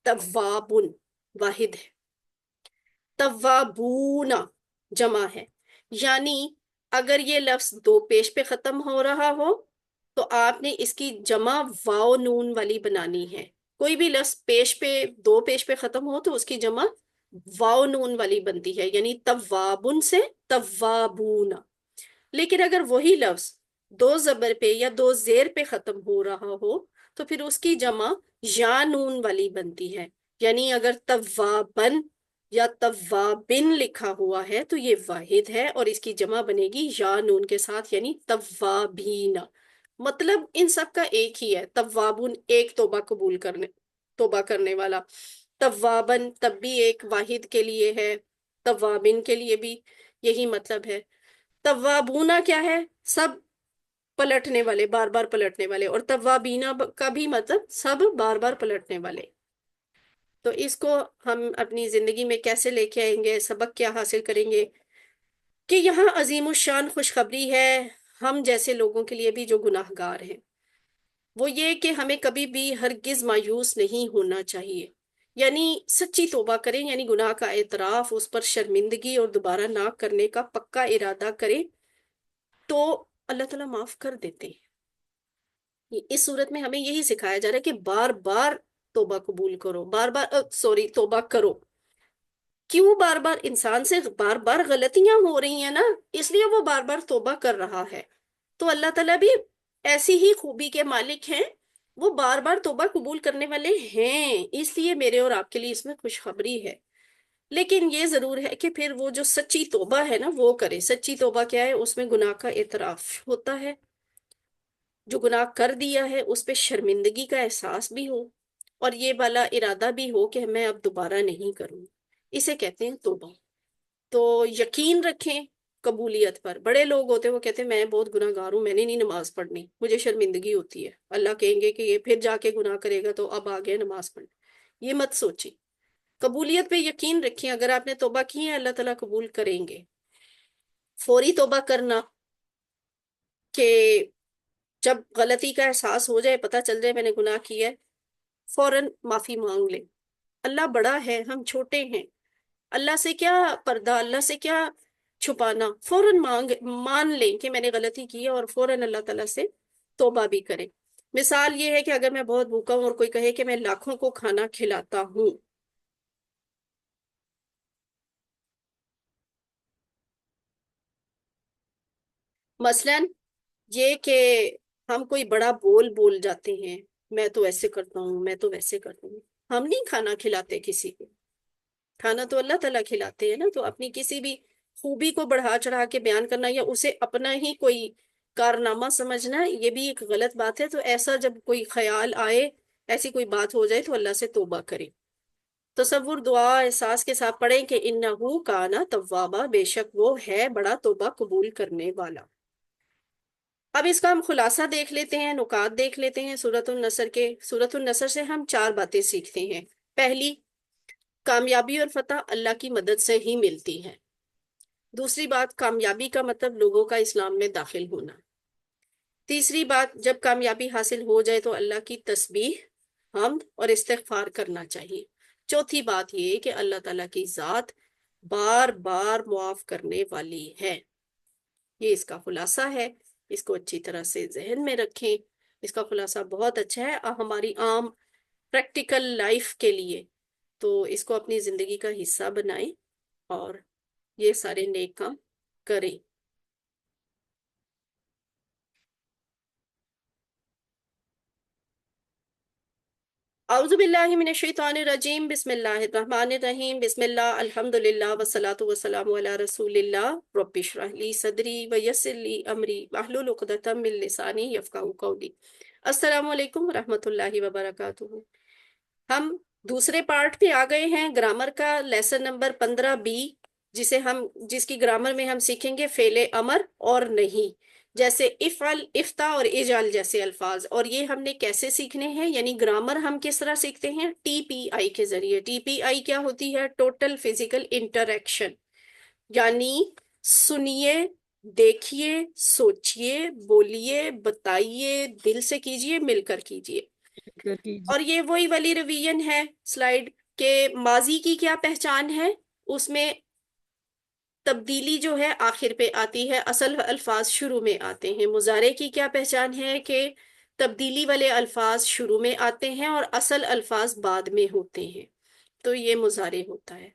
توابن واحد ہے، توابون جمع ہے، یعنی اگر یہ لفظ دو پیش پہ ختم ہو رہا ہو تو آپ نے اس کی جمع واو نون والی بنانی ہے۔ کوئی بھی لفظ دو پیش پہ ختم ہو تو اس کی جمع واو نون والی بنتی ہے، یعنی توابن سے توابون۔ لیکن اگر وہی لفظ دو زبر پہ یا دو زیر پہ ختم ہو رہا ہو تو پھر اس کی جمع یا نون والی بنتی ہے، یعنی اگر توابن یا توابن لکھا ہوا ہے تو یہ واحد ہے، اور اس کی جمع بنے گی یا نون کے ساتھ، یعنی توابین۔ مطلب ان سب کا ایک ہی ہے، توابن ایک توبہ کرنے والا، توابن تب بھی ایک واحد کے لیے ہے، توابن کے لیے بھی یہی مطلب ہے۔ توابونا کیا ہے؟ سب پلٹنے والے، بار بار پلٹنے والے، اور توابینا کا بھی مطلب سب بار بار پلٹنے والے۔ تو اس کو ہم اپنی زندگی میں کیسے لے کے آئیں گے، سبق کیا حاصل کریں گے؟ کہ یہاں عظیم الشان خوشخبری ہے ہم جیسے لوگوں کے لیے بھی جو گناہ گار ہیں، وہ یہ کہ ہمیں کبھی بھی ہرگز مایوس نہیں ہونا چاہیے، یعنی سچی توبہ کریں، یعنی گناہ کا اعتراف، اس پر شرمندگی اور دوبارہ نہ کرنے کا پکا ارادہ کریں تو اللہ تعالیٰ معاف کر دیتے ہیں۔ اس صورت میں ہمیں یہی سکھایا جا رہا ہے کہ بار بار توبہ قبول کرو، بار بار توبہ کرو۔ کیوں بار بار؟ انسان سے بار بار غلطیاں ہو رہی ہیں نا، اس لیے وہ بار بار توبہ کر رہا ہے۔ تو اللہ تعالیٰ بھی ایسی ہی خوبی کے مالک ہیں، وہ بار بار توبہ قبول کرنے والے ہیں، اس لیے میرے اور آپ کے لیے اس میں خوشخبری ہے۔ لیکن یہ ضرور ہے کہ پھر وہ جو سچی توبہ ہے نا وہ کرے۔ سچی توبہ کیا ہے؟ اس میں گناہ کا اعتراف ہوتا ہے، جو گناہ کر دیا ہے اس پہ شرمندگی کا احساس بھی ہو، اور یہ والا ارادہ بھی ہو کہ میں اب دوبارہ نہیں کروں۔ اسے کہتے ہیں توبہ۔ تو یقین رکھیں قبولیت پر۔ بڑے لوگ ہوتے ہیں وہ کہتے ہیں میں بہت گناہ گار ہوں، میں نے نہیں نماز پڑھنی، مجھے شرمندگی ہوتی ہے، اللہ کہیں گے کہ یہ پھر جا کے گناہ کرے گا تو اب آ گیا نماز پڑھنا۔ یہ مت سوچیں، قبولیت پہ یقین رکھیں۔ اگر آپ نے توبہ کی ہے اللہ تعالیٰ قبول کریں گے۔ فوری توبہ کرنا، کہ جب غلطی کا احساس ہو جائے، پتہ چل جائے میں نے گناہ کیا ہے، فوراً معافی مانگ لیں۔ اللہ بڑا ہے، ہم چھوٹے ہیں، اللہ سے کیا پردہ، اللہ سے کیا چھپانا۔ فوراً مان لیں کہ میں نے غلطی کی ہے، اور فوراً اللہ تعالیٰ سے توبہ بھی کریں۔ مثال یہ ہے کہ اگر میں بہت بھوکا ہوں اور کوئی کہے کہ میں لاکھوں کو کھانا کھلاتا ہوں، مثلاً یہ کہ ہم کوئی بڑا بول جاتے ہیں، میں تو ایسے کرتا ہوں، میں تو ویسے کرتا ہوں۔ ہم نہیں کھانا کھلاتے کسی کو، کھانا تو اللہ تعالیٰ کھلاتے ہیں نا۔ تو اپنی کسی بھی خوبی کو بڑھا چڑھا کے بیان کرنا یا اسے اپنا ہی کوئی کارنامہ سمجھنا، یہ بھی ایک غلط بات ہے۔ تو ایسا جب کوئی خیال آئے، ایسی کوئی بات ہو جائے تو اللہ سے توبہ کریں۔ تصور دعا احساس کے ساتھ پڑھیں کہ انہو کانا توابا، بے شک وہ ہے بڑا توبہ قبول کرنے والا۔ اب اس کا ہم خلاصہ دیکھ لیتے ہیں، نکات دیکھ لیتے ہیں سورۃ النصر کے۔ سورۃ النصر سے ہم 4 باتیں سیکھتے ہیں۔ پہلی، کامیابی اور فتح اللہ کی مدد سے ہی ملتی ہے۔ دوسری بات، کامیابی کا مطلب لوگوں کا اسلام میں داخل ہونا۔ تیسری بات، جب کامیابی حاصل ہو جائے تو اللہ کی تسبیح، حمد اور استغفار کرنا چاہیے۔ چوتھی بات یہ کہ اللہ تعالیٰ کی ذات بار بار معاف کرنے والی ہے۔ یہ اس کا خلاصہ ہے، اس کو اچھی طرح سے ذہن میں رکھیں۔ اس کا خلاصہ بہت اچھا ہے ہماری عام پریکٹیکل لائف کے لیے، تو اس کو اپنی زندگی کا حصہ بنائیں اور یہ سارے نیک کام کریں۔ اعوذ باللہ من الشیطان الرجیم، بسم اللہ الرحمن الرحیم، بسم اللہ الحمدللہ والصلاة والسلام علی رسول اللہ، رب اشرح لی صدری ویسر لی امری واحلل عقدۃ من لسانی یفقہوا قولی۔ السلام علیکم ورحمۃ اللہ وبرکاتہ۔ ہم دوسرے پارٹ پہ آ گئے ہیں، گرامر کا لیسن نمبر 15B، جس کی گرامر میں ہم سیکھیں گے فعل امر اور نہیں، جیسے افعل، افتح اور اجعل جیسے الفاظ۔ اور یہ ہم نے کیسے سیکھنے ہیں، یعنی گرامر ہم کس طرح سیکھتے ہیں؟ TPI کے ذریعے۔ TPI کیا ہوتی ہے؟ ٹوٹل فزیکل انٹریکشن، یعنی سنیے، دیکھیے، سوچیے، بولیے، بتائیے، دل سے کیجیے، مل کر کیجیے۔ اور یہ وہی والی ریویژن ہے سلائیڈ کے ماضی کی کیا پہچان ہے، اس میں تبدیلی جو ہے آخر پہ آتی ہے، اصل الفاظ شروع میں آتے ہیں۔ مضارع کی کیا پہچان ہے کہ تبدیلی والے الفاظ شروع میں آتے ہیں اور اصل الفاظ بعد میں ہوتے ہیں، تو یہ مضارع ہوتا ہے۔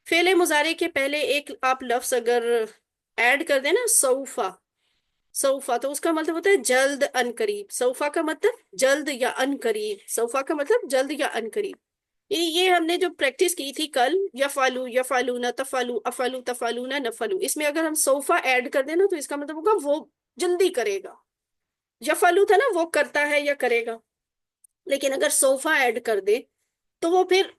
فعل مضارع کے پہلے ایک آپ لفظ اگر ایڈ کر دیں نا، سوفا، سوفا تو اس کا مطلب ہوتا ہے جلد ان قریب۔ سوفا کا مطلب جلد یا ان قریب، سوفا کا مطلب جلد یا ان قریب۔ یہ ہم نے جو پریکٹس کی تھی کل، یفعلو یفعلون تفعلو افعلو تفعلون نفعلو، اس میں اگر ہم سوفا ایڈ کر دیں نا تو اس کا مطلب ہوگا وہ جلدی کرے گا. یفعلو تھا نا وہ کرتا ہے یا کرے گا، لیکن اگر سوفا ایڈ کر دے تو وہ پھر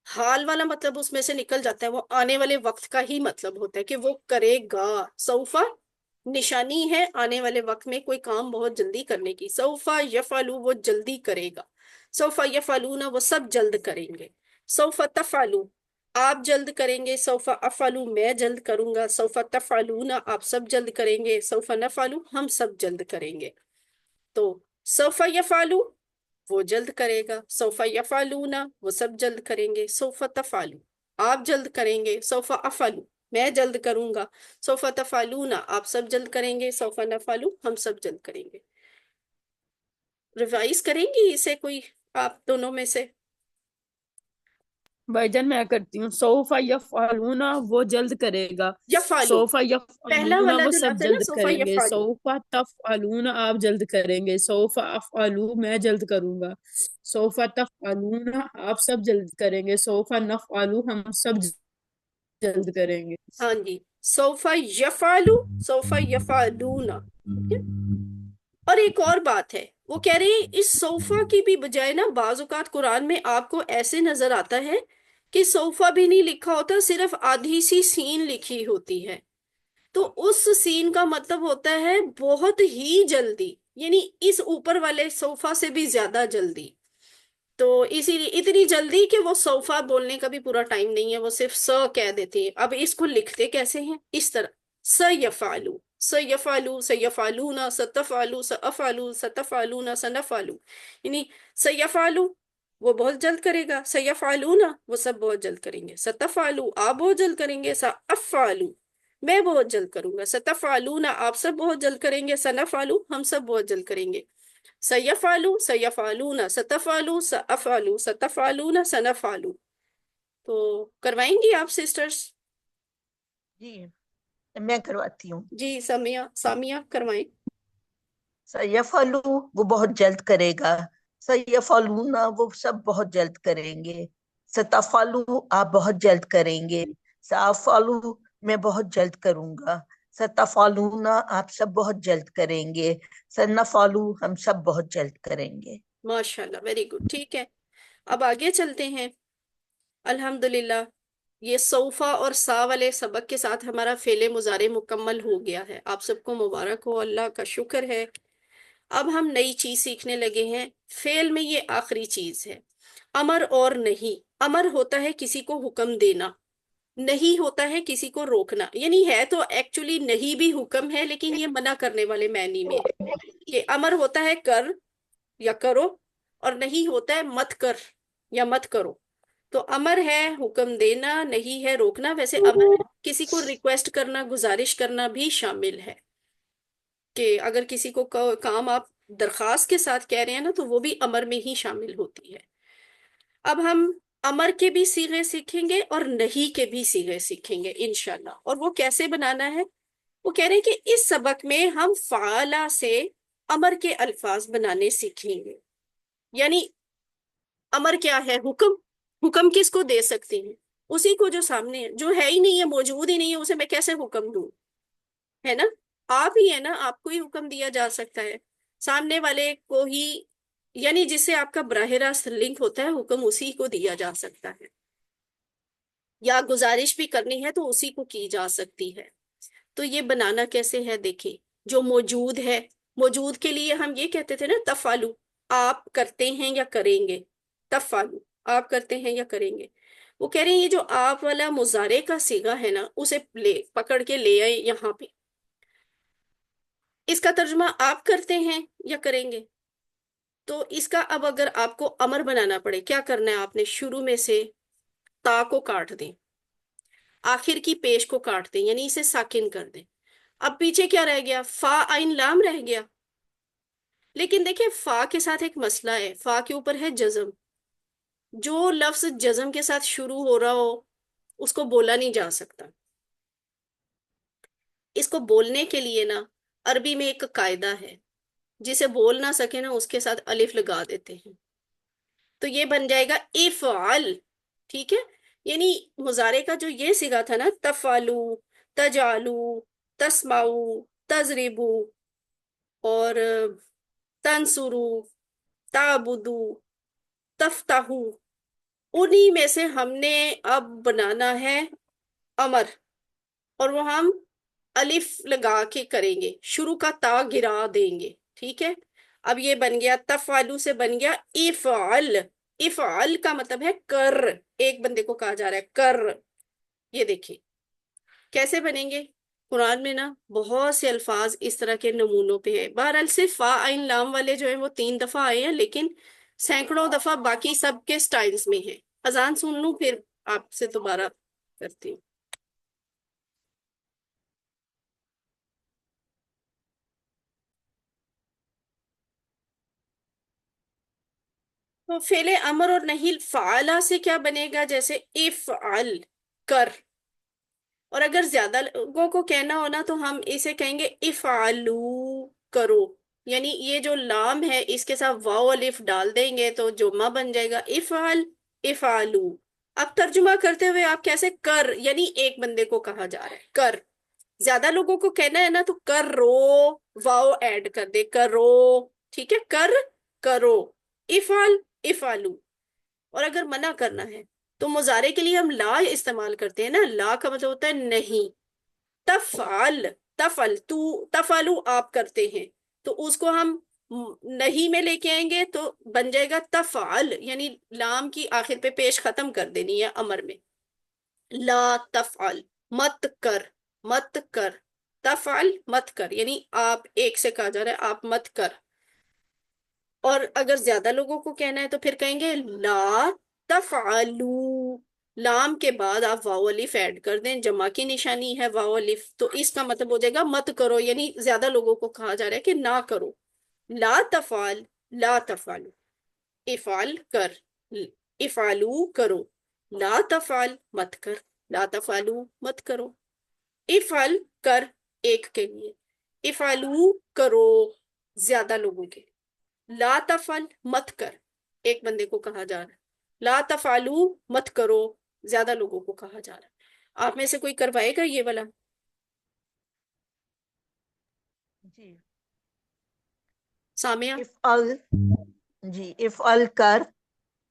حال والا مطلب اس میں سے نکل جاتا ہے، وہ آنے والے وقت کا ہی مطلب ہوتا ہے کہ وہ کرے گا. سوفا نشانی ہے آنے والے وقت میں کوئی کام بہت جلدی کرنے کی. سوفا یفعلو وہ جلدی کرے گا. سوفا یفعلون وہ سب جلد کریں گے. سوفا تفعلو آپ جلد کریں گے. سوفا افعلو میں جلد کروں گا. سوفا تفعلون آپ سب جلد کریں گے. سوفا نفعلو ہم سب جلد کریں گے. تو سوفا یفعلو وہ جلد کرے گا. سوفا یفعلون وہ سب جلد کریں گے. سوفا تفعلو آپ جلد کریں گے. سوفا افعلو میں جلد کروں گا. سوفا تفعلون آپ سب جلد کریں گے. سوفا نفعلو ہم سب جلد کریں گے. ریوائز کریں گی اسے کوئی آپ دونوں میں سے؟ بھائی جان میں کرتی ہوں. سوفا یفعلون وہ جلد کرے گا. یفعلو سوفا پہلا یفعلون والا وہ جو سب لفظ ہے نا جلد سوفا کریں گے. یفعلو، سوفا تفعلون آپ جلد کریں گے. سوفا افعلو میں جلد کروں گا. سوفا تفعلون آپ سب جلد کریں گے. سوفا نفعلو ہم سب جلد کریں گے. ہاں جی. Sofa یفعلو sofa یفعلون. اور ایک اور بات ہے، وہ کہہ رہے ہیں اس صوفہ کی بھی بجائے نا بعض اوقات قرآن میں آپ کو ایسے نظر آتا ہے کہ صوفہ بھی نہیں لکھا ہوتا، صرف آدھی سی سین لکھی ہوتی ہے. تو اس سین کا مطلب ہوتا ہے بہت ہی جلدی، یعنی اس اوپر والے صوفہ سے بھی زیادہ جلدی. تو اسی لیے اتنی جلدی کہ وہ صوفہ بولنے کا بھی پورا ٹائم نہیں ہے، وہ صرف کہہ دیتے ہیں. اب اس کو لکھتے کیسے ہیں؟ اس طرح سیفعلو سیفعلو سیفعلون ستفعلو سافعلو ستفعلون سنفعلو. یعنی سیفعلو وہ بہت جلد کرے گا. سیفعلون وہ سب بہت جلد کریں گے. ستفعلو آپ بہت جلد کریں گے. سافعلو میں بہت جلد کروں گا. ستفعلون آپ سب بہت جلد کریں گے. سنفعلو ہم سب بہت جلد کریں گے. سیفعلو سیفعلون ستفعلو سافعلو ستفعلون سنفعلو. تو کروائیں گی آپ سسٹرز؟ جی میں کرواتی ہوں. جی سامیہ کروائیں. سیفعلو وہ بہت جلد کرے گا. سیفعلون وہ سب بہت جلد کریں گے. ستفعلو آپ بہت جلد کریں گے. سافعلو میں بہت جلد کروں گا. ستفعلون آپ سب بہت جلد کریں گے. سنفعلو ہم سب بہت جلد کریں گے. ماشاءاللہ ویری گڈ. ٹھیک ہے، اب آگے چلتے ہیں. الحمدللہ یہ صوفہ اور سا والے سبق کے ساتھ ہمارا فعل مضارع مکمل ہو گیا ہے. آپ سب کو مبارک ہو، اللہ کا شکر ہے. اب ہم نئی چیز سیکھنے لگے ہیں. فعل میں یہ آخری چیز ہے، امر اور نہیں. امر ہوتا ہے کسی کو حکم دینا، نہیں ہوتا ہے کسی کو روکنا. یعنی ہے تو ایکچولی نہیں بھی حکم ہے، لیکن یہ منع کرنے والے معنی میں ہے کہ امر ہوتا ہے کر یا کرو، اور نہیں ہوتا ہے مت کر یا مت کرو. تو امر ہے حکم دینا، نہیں ہے روکنا. ویسے امر کسی کو ریکویسٹ کرنا، گزارش کرنا بھی شامل ہے، کہ اگر کسی کو کام آپ درخواست کے ساتھ کہہ رہے ہیں نا تو وہ بھی امر میں ہی شامل ہوتی ہے. اب ہم امر کے بھی صیغے سیکھیں گے اور نہیں کے بھی صیغے سیکھیں گے انشاءاللہ. اور وہ کیسے بنانا ہے؟ وہ کہہ رہے ہیں کہ اس سبق میں ہم فعلا سے امر کے الفاظ بنانے سیکھیں گے. یعنی امر کیا ہے؟ حکم. حکم کس کو دے سکتے ہیں؟ اسی کو جو سامنے ہے، جو ہے ہی نہیں ہے، موجود ہی نہیں ہے، اسے میں کیسے حکم دوں؟ ہے نا؟ آپ ہی ہے نا، آپ کو ہی حکم دیا جا سکتا ہے. سامنے والے کو ہی، یعنی جس سے آپ کا براہ راست لنک ہوتا ہے، حکم اسی کو دیا جا سکتا ہے. یا گزارش بھی کرنی ہے تو اسی کو کی جا سکتی ہے. تو یہ بنانا کیسے ہے دیکھیں. جو موجود ہے، موجود کے لیے ہم یہ کہتے تھے نا تفعلو آپ کرتے ہیں یا کریں گے. تفعلو آپ کرتے ہیں یا کریں گے. وہ کہہ رہے ہیں یہ جو آپ والا مضارع کا صیغہ ہے نا، اسے پکڑ کے لے آئے یہاں پہ. اس کا ترجمہ آپ کرتے ہیں یا کریں گے. تو اس کا اب اگر آپ کو امر بنانا پڑے، کیا کرنا ہے؟ آپ نے شروع میں سے تا کو کاٹ دیں، آخر کی پیش کو کاٹ دیں، یعنی اسے ساکن کر دیں. اب پیچھے کیا رہ گیا؟ فا عین لام رہ گیا. لیکن دیکھیں فا کے ساتھ ایک مسئلہ ہے، فا کے اوپر ہے جزم. جو لفظ جزم کے ساتھ شروع ہو رہا ہو اس کو بولا نہیں جا سکتا. اس کو بولنے کے لیے نا عربی میں ایک قاعدہ ہے، جسے بول نہ سکے نا اس کے ساتھ الف لگا دیتے ہیں. تو یہ بن جائے گا افعل، ٹھیک ہے؟ یعنی مضارع کا جو یہ صیغہ تھا نا، تفعلو، تجعلو، تسمعو، تضربو، اور تنصرو، تعبدو، تفتحو، انہی میں سے ہم نے اب بنانا ہے امر، اور وہ ہم الف لگا کے کریں گے، شروع کا تا گرا دیں گے، ٹھیک ہے؟ اب یہ بن گیا، تفعلو سے بن گیا افعل۔ افعل کا مطلب ہے کر، ایک بندے کو کہا جا رہا ہے کر۔ یہ دیکھیں کیسے بنیں گے؟ قرآن میں نا بہت سے الفاظ اس طرح کے نمونوں پہ ہے، بہرحال صرف فا عین لام والے جو ہیں وہ 3 دفعہ آئے ہیں، لیکن سینکڑوں دفعہ باقی سب کے سٹائلز میں ہیں۔ اذان سن لوں پھر آپ سے دوبارہ کرتی ہوں۔ تو فعل امر اور نہیں فعلا سے کیا بنے گا؟ جیسے افعل، کر، اور اگر زیادہ لوگوں کو کہنا ہونا تو ہم اسے کہیں گے افعلو، کرو، یعنی یہ جو لام ہے اس کے ساتھ واو الف ڈال دیں گے تو جمع بن جائے گا افعل، افعلو۔ اب ترجمہ کرتے ہوئے آپ کیسے؟ کر، یعنی ایک بندے کو کہا جا رہا ہے کر، زیادہ لوگوں کو کہنا ہے نا تو کرو، واو ایڈ کر دے، کرو، ٹھیک ہے؟ کر، کرو، افعل، افعلو۔ اور اگر منع کرنا ہے تو مضارع کے لیے ہم لا استعمال کرتے ہیں نا، لا کا مطلب ہوتا ہے نہیں۔ تفعل، تفعل تو، تفعلو آپ کرتے ہیں، تو اس کو ہم نہیں میں لے کے آئیں گے تو بن جائے گا تفعل، یعنی لام کی آخر پہ پیش ختم کر دینی ہے امر میں، لا تفعل، مت کر، مت کر، تفعل مت کر، یعنی آپ ایک سے کہا جا رہا ہے آپ مت کر۔ اور اگر زیادہ لوگوں کو کہنا ہے تو پھر کہیں گے لا تفعلو، لام کے بعد آپ واو الف ایڈ کر دیں، جمع کی نشانی ہے واو الف، تو اس کا مطلب ہو جائے گا مت کرو، یعنی زیادہ لوگوں کو کہا جا رہا ہے کہ نہ کرو۔ لا تفعل، لا تفعلو، افعل کر، افعلو کرو، لا تفعل مت کر، لا تفعلو مت کرو، افعل کر ایک کے لیے، افعلو کرو زیادہ لوگوں کے، لا تفعل مت کر ایک بندے کو کہا جا رہا ہے، لا تفعلو مت کرو زیادہ لوگوں کو کہا جا رہا ہے۔ آپ میں سے کوئی کروائے گا یہ والا؟ جی سامعہ؟ افعل، جی افعل کر،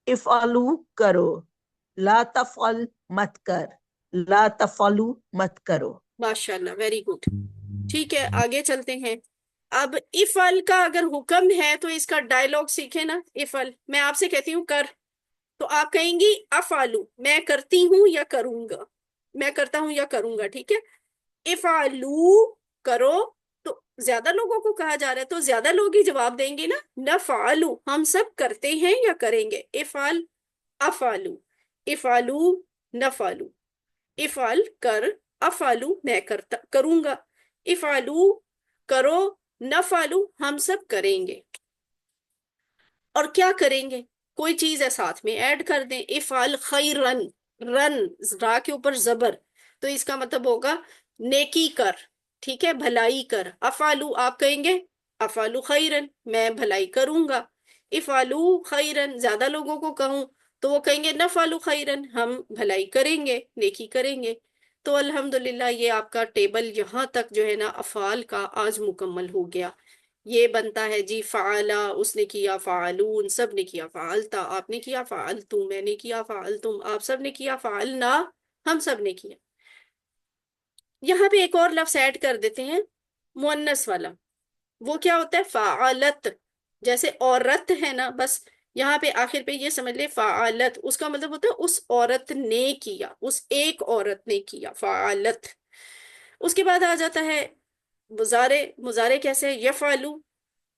افعلو کرو، لا تفعل مت کر، لا تفعلو مت کرو۔ ماشاءاللہ، ویری گڈ۔ ٹھیک ہے آگے چلتے ہیں۔ اب افعل کا اگر حکم ہے تو اس کا ڈائلاگ سیکھیں نا۔ افعل، میں آپ سے کہتی ہوں کر، تو آپ کہیں گی افعلو، میں کرتی ہوں یا کروں گا، میں کرتا ہوں یا کروں گا، ٹھیک ہے؟ افعلو کرو، تو زیادہ لوگوں کو کہا جا رہا ہے تو زیادہ لوگ ہی جواب دیں گے نا، نفعلو ہم سب کرتے ہیں یا کریں گے، افعل افعلو، افعلو نفعلو، افعل کر، افعلو میں کرتا کروں گا، افعلو کرو، نفعلو ہم سب کریں گے۔ اور کیا کریں گے؟ کوئی چیز ہے ساتھ میں ایڈ کر دیں، افعل خیرن، رن، را کے اوپر زبر، تو اس کا مطلب ہوگا نیکی کر، ٹھیک ہے؟ بھلائی کر۔ افعلو آپ کہیں گے افعلو خیرن، میں بھلائی کروں گا، افعلو خیرن زیادہ لوگوں کو کہوں تو وہ کہیں گے نفعلو خیرن، ہم بھلائی کریں گے، نیکی کریں گے۔ تو الحمدللہ یہ آپ کا ٹیبل یہاں تک جو ہے نا افعال کا آج مکمل ہو گیا۔ یہ بنتا ہے جی فعلا اس نے کیا، فعلون سب نے کیا، فعلتا آپ نے کیا، فعلتم میں نے کیا، فعلتم آپ سب نے کیا، فعلنا ہم سب نے کیا۔ یہاں پہ ایک اور لفظ ایڈ کر دیتے ہیں مؤنث والا، وہ کیا ہوتا ہے؟ فعلت، جیسے عورت ہے نا، بس یہاں پہ آخر پہ یہ سمجھ لے فعلت، اس کا مطلب ہوتا ہے اس عورت نے کیا، اس ایک عورت نے کیا، فعلت۔ اس کے بعد آ جاتا ہے مضارع، مضارع کیسے؟ یفعلو،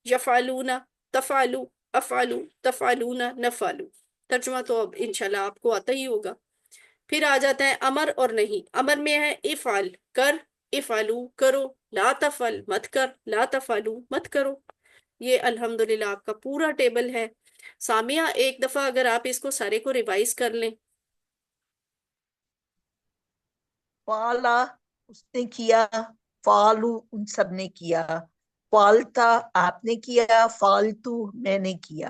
یفعلون، تفعلو، افعلو، تفعلون، نفعلو۔ ترجمہ تو اب انشاءاللہ آپ کو آتا ہی ہوگا۔ پھر آ جاتا ہے امر اور نہیں۔ امر میں ہے افعل کر، افعلو کرو، لا تفعل مت کر، لا تفعلو مت کرو۔ یہ الحمدللہ آپ کا پورا ٹیبل ہے۔ سامعہ ایک دفعہ اگر آپ اس کو سارے کو ریوائز کر لیں۔ فعلا اس نے کیا، فعلو ان سب نے کیا، فعلتا آپ نے کیا، فعلتو میں نے کیا،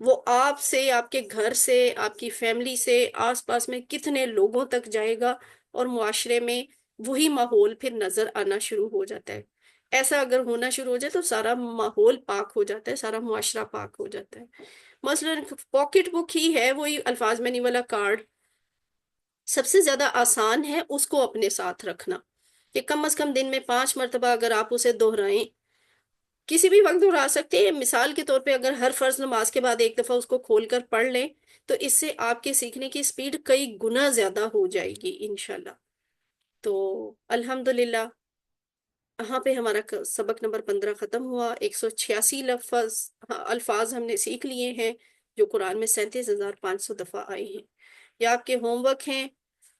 وہ آپ سے، آپ کے گھر سے، آپ کی فیملی سے، آس پاس میں کتنے لوگوں تک جائے گا، اور معاشرے میں وہی ماحول پھر نظر آنا شروع ہو جاتا ہے۔ ایسا اگر ہونا شروع ہو جائے تو سارا ماحول پاک ہو جاتا ہے، سارا معاشرہ پاک ہو جاتا ہے۔ مثلا پاکٹ بک ہی ہے، وہی الفاظ منی والا کارڈ سب سے زیادہ آسان ہے اس کو اپنے ساتھ رکھنا، کہ کم از کم دن میں 5 مرتبہ اگر آپ اسے دہرائیں، کسی بھی وقت دہرا سکتے ہیں۔ مثال کے طور پہ اگر ہر فرض نماز کے بعد ایک دفعہ اس کو کھول کر پڑھ لیں تو اس سے آپ کے سیکھنے کی سپیڈ کئی گنا زیادہ ہو جائے گی انشاءاللہ۔ تو الحمدللہ یہاں پہ ہمارا سبق نمبر 15 ختم ہوا۔ 186 الفاظ ہم نے سیکھ لیے ہیں جو قرآن میں 37,500 دفعہ آئے ہیں۔ یہ آپ کے ہوم ورک ہیں،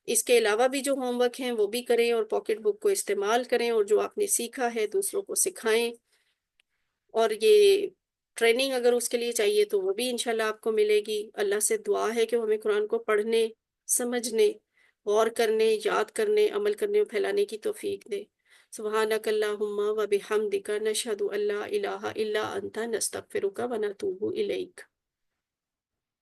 اس کے علاوہ بھی جو ہوم ورک ہیں وہ بھی کریں، اور پاکٹ بک کو استعمال کریں، اور جو آپ نے سیکھا ہے دوسروں کو سکھائیں، اور یہ ٹریننگ اگر اس کے لیے چاہیے تو وہ بھی انشاءاللہ آپ کو ملے گی۔ اللہ سے دعا ہے کہ وہ ہمیں قرآن کو پڑھنے، سمجھنے، غور کرنے، یاد کرنے، عمل کرنے اور پھیلانے کی توفیق دے۔ سبحانک اللہم و بحمدک، نشہد ان لا الہ الا انت، نستغفرک و نتوب الیک۔